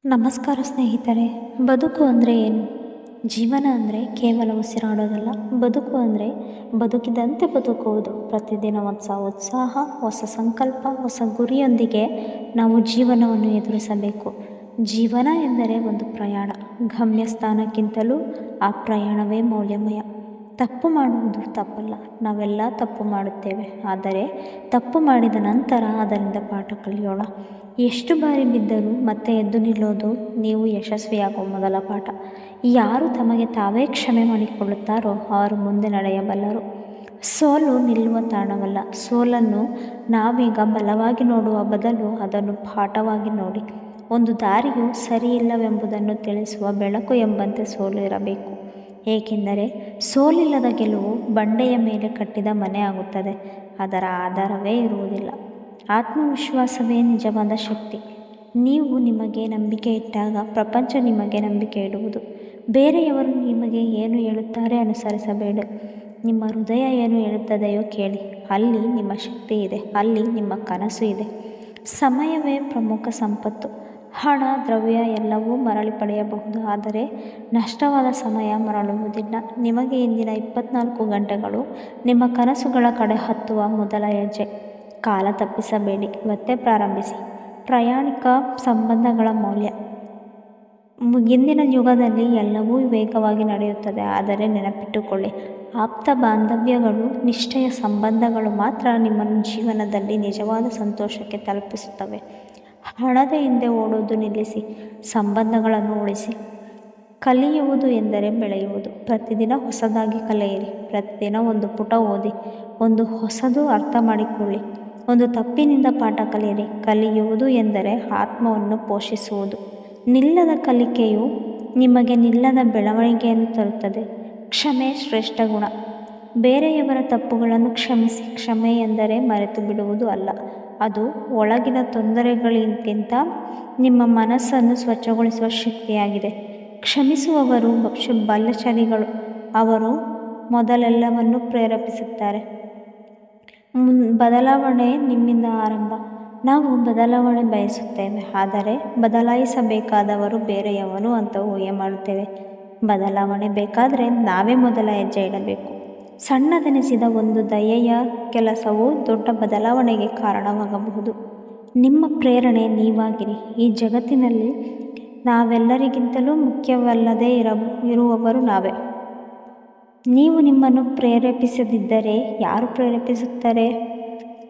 ನಮಸ್ಕಾರ ಸ್ನೇಹಿತರೆ. ಬದುಕು ಅಂದರೆ ಏನು? ಜೀವನ ಅಂದರೆ ಕೇವಲ ಉಸಿರಾಡೋದಲ್ಲ. ಬದುಕು ಅಂದರೆ ಬದುಕಿದಂತೆ ಬದುಕುವುದು. ಪ್ರತಿದಿನ ಹೊಸ ಉತ್ಸಾಹ, ಹೊಸ ಸಂಕಲ್ಪ, ಹೊಸ ಗುರಿಯೊಂದಿಗೆ ನಾವು ಜೀವನವನ್ನು ಎದುರಿಸಬೇಕು. ಜೀವನ ಎಂದರೆ ಒಂದು ಪ್ರಯಾಣ. ಗಮ್ಯಸ್ಥಾನಕ್ಕಿಂತಲೂ ಆ ಪ್ರಯಾಣವೇ ಮೌಲ್ಯಮಯ. ತಪ್ಪು ಮಾಡುವುದು ತಪ್ಪಲ್ಲ, ನಾವೆಲ್ಲ ತಪ್ಪು ಮಾಡುತ್ತೇವೆ. ಆದರೆ ತಪ್ಪು ಮಾಡಿದ ನಂತರ ಅದರಿಂದ ಪಾಠ ಕಲಿಯೋಣ. ಎಷ್ಟು ಬಾರಿ ಬಿದ್ದರೂ ಮತ್ತೆ ಎದ್ದು ನಿಲ್ಲೋದು ನೀವು ಯಶಸ್ವಿಯಾಗುವ ಮೊದಲ ಪಾಠ. ಯಾರು ತಮಗೆ ತಾವೇ ಕ್ಷಮೆ ಮಾಡಿಕೊಳ್ಳುತ್ತಾರೋ ಅವರು ಮುಂದೆ ನಡೆಯಬಲ್ಲರು. ಸೋಲು ನಿಲ್ಲುವ ತಾಣವಲ್ಲ. ಸೋಲನ್ನು ನಾವೀಗ ಬಲವಾಗಿ ನೋಡುವ ಬದಲು ಅದನ್ನು ಪಾಠವಾಗಿ ನೋಡಿ. ಒಂದು ದಾರಿಯು ಸರಿಯಿಲ್ಲವೆಂಬುದನ್ನು ತಿಳಿಸುವ ಬೆಳಕು ಎಂಬಂತೆ ಸೋಲು ಇರಬೇಕು. ಏಕೆಂದರೆ ಸೋಲಿಲ್ಲದ ಗೆಲುವು ಬಂಡೆಯ ಮೇಲೆ ಕಟ್ಟಿದ ಮನೆ ಆಗುತ್ತದೆ, ಅದರ ಆಧಾರವೇ ಇರುವುದಿಲ್ಲ. ಆತ್ಮವಿಶ್ವಾಸವೇ ನಿಜವಾದ ಶಕ್ತಿ. ನೀವು ನಿಮಗೆ ನಂಬಿಕೆ ಇಟ್ಟಾಗ ಪ್ರಪಂಚ ನಿಮಗೆ ನಂಬಿಕೆ ಇಡುವುದು. ಬೇರೆಯವರು ನಿಮಗೆ ಏನು ಹೇಳುತ್ತಾರೆ ಅನುಸರಿಸಬೇಡಿ. ನಿಮ್ಮ ಹೃದಯ ಏನು ಹೇಳುತ್ತದೆಯೋ ಕೇಳಿ. ಅಲ್ಲಿ ನಿಮ್ಮ ಶಕ್ತಿ ಇದೆ, ಅಲ್ಲಿ ನಿಮ್ಮ ಕನಸು ಇದೆ. ಸಮಯವೇ ಪ್ರಮುಖ ಸಂಪತ್ತು. ಹಣ, ದ್ರವ್ಯ ಎಲ್ಲವೂ ಮರಳಿ ಪಡೆಯಬಹುದು, ಆದರೆ ನಷ್ಟವಾದ ಸಮಯ ಮರಳುವುದಿಲ್ಲ. ನಿಮಗೆ ಇಂದಿನ 24 ಗಂಟೆಗಳು ನಿಮ್ಮ ಕನಸುಗಳ ಕಡೆ ಹತ್ತುವ ಮೊದಲ ಹೆಜ್ಜೆ. ಕಾಲ ತಪ್ಪಿಸಬೇಡಿ, ಮತ್ತೆ ಪ್ರಾರಂಭಿಸಿ. ಪ್ರಾಮಾಣಿಕ ಸಂಬಂಧಗಳ ಮೌಲ್ಯ. ಇಂದಿನ ಯುಗದಲ್ಲಿ ಎಲ್ಲವೂ ವೇಗವಾಗಿ ನಡೆಯುತ್ತದೆ, ಆದರೆ ನೆನಪಿಟ್ಟುಕೊಳ್ಳಿ, ಆಪ್ತ ಬಾಂಧವ್ಯಗಳು, ನಿಷ್ಠೆಯ ಸಂಬಂಧಗಳು ಮಾತ್ರ ನಿಮ್ಮನ್ನು ಜೀವನದಲ್ಲಿ ನಿಜವಾದ ಸಂತೋಷಕ್ಕೆ ತಲುಪಿಸುತ್ತವೆ. ಹಣದ ಹಿಂದೆ ಓಡುವುದು ನಿಲ್ಲಿಸಿ, ಸಂಬಂಧಗಳನ್ನು ಉಳಿಸಿ. ಕಲಿಯುವುದು ಎಂದರೆ ಬೆಳೆಯುವುದು. ಪ್ರತಿದಿನ ಹೊಸದಾಗಿ ಕಲಿಯಿರಿ. ಪ್ರತಿದಿನ ಒಂದು ಪುಟ ಓದಿ, ಒಂದು ಹೊಸದು ಅರ್ಥ ಮಾಡಿಕೊಳ್ಳಿ. ಒಂದು ತಪ್ಪಿನಿಂದ ಪಾಠ ಕಲಿಯಿರಿ. ಕಲಿಯುವುದು ಎಂದರೆ ಆತ್ಮವನ್ನು ಪೋಷಿಸುವುದು. ನಿಲ್ಲದ ಕಲಿಕೆಯು ನಿಮಗೆ ನಿಲ್ಲದ ಬೆಳವಣಿಗೆಯನ್ನು ತರುತ್ತದೆ. ಕ್ಷಮೆ ಶ್ರೇಷ್ಠ ಗುಣ. ಬೇರೆಯವರ ತಪ್ಪುಗಳನ್ನು ಕ್ಷಮಿಸಿ. ಕ್ಷಮೆ ಎಂದರೆ ಮರೆತು ಬಿಡುವುದು ಅಲ್ಲ, ಅದು ಒಳಗಿನ ತೊಂದರೆಗಳಿಗಿಂತ ನಿಮ್ಮ ಮನಸ್ಸನ್ನು ಸ್ವಚ್ಛಗೊಳಿಸುವ ಶಕ್ತಿಯಾಗಿದೆ. ಕ್ಷಮಿಸುವವರು ಬಲಶಾಲಿಗಳು. ಅವರು ಮೊದಲೆಲ್ಲವನ್ನು ಪ್ರೇರೇಪಿಸುತ್ತಾರೆ. ಬದಲಾವಣೆ ನಿಮ್ಮಿಂದ ಆರಂಭ. ನಾವು ಬದಲಾವಣೆ ಬಯಸುತ್ತೇವೆ, ಆದರೆ ಬದಲಾಯಿಸಬೇಕಾದವರು ಬೇರೆಯವನು ಅಂತ ಊಹೆ ಮಾಡುತ್ತೇವೆ. ಬದಲಾವಣೆ ಬೇಕಾದರೆ ನಾವೇ ಮೊದಲ ಹೆಜ್ಜೆ ಇಡಬೇಕು. ಸಣ್ಣದೆನಿಸಿದ ಒಂದು ದಯೆಯ ಕೆಲಸವು ದೊಡ್ಡ ಬದಲಾವಣೆಗೆ ಕಾರಣವಾಗಬಹುದು. ನಿಮ್ಮ ಪ್ರೇರಣೆ ನೀವಾಗಿರಿ. ಈ ಜಗತ್ತಿನಲ್ಲಿ ನಾವೆಲ್ಲರಿಗಿಂತಲೂ ಮುಖ್ಯವಲ್ಲದೆ ಇರುವವರು ನಾವೇ. ನೀವು ನಿಮ್ಮನ್ನು ಪ್ರೇರೇಪಿಸದಿದ್ದರೆ ಯಾರು ಪ್ರೇರೇಪಿಸುತ್ತಾರೆ?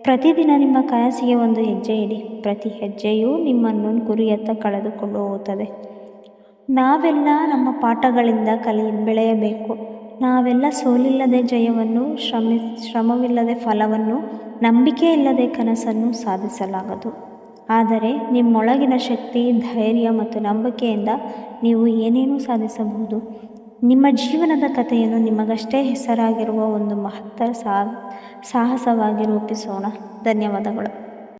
ಪ್ರತಿದಿನ ನಿಮ್ಮ ಕನಸಿಗೆ ಒಂದು ಹೆಜ್ಜೆ ಇಡಿ. ಪ್ರತಿ ಹೆಜ್ಜೆಯೂ ನಿಮ್ಮನ್ನು ಗುರಿಯತ್ತ ಕಳೆದುಕೊಂಡು ಹೋಗುತ್ತದೆ. ನಾವೆಲ್ಲ ನಮ್ಮ ಪಾಠಗಳಿಂದ ಬೆಳೆಯಬೇಕು. ನಾವೆಲ್ಲ ಸೋಲಿಲ್ಲದೆ ಜಯವನ್ನು, ಶ್ರಮವಿಲ್ಲದೆ ಫಲವನ್ನು, ನಂಬಿಕೆ ಇಲ್ಲದೆ ಕನಸನ್ನು ಸಾಧಿಸಲಾಗದು. ಆದರೆ ನಿಮ್ಮೊಳಗಿನ ಶಕ್ತಿ, ಧೈರ್ಯ ಮತ್ತು ನಂಬಿಕೆಯಿಂದ ನೀವು ಏನೇನೂ ಸಾಧಿಸಬಹುದು. ನಿಮ್ಮ ಜೀವನದ ಕಥೆಯನ್ನು ನಿಮಗಷ್ಟೇ ಹೆಸರಾಗಿರುವ ಒಂದು ಮಹತ್ತರ ಸಾಹಸವಾಗಿ ರೂಪಿಸೋಣ. ಧನ್ಯವಾದಗಳು.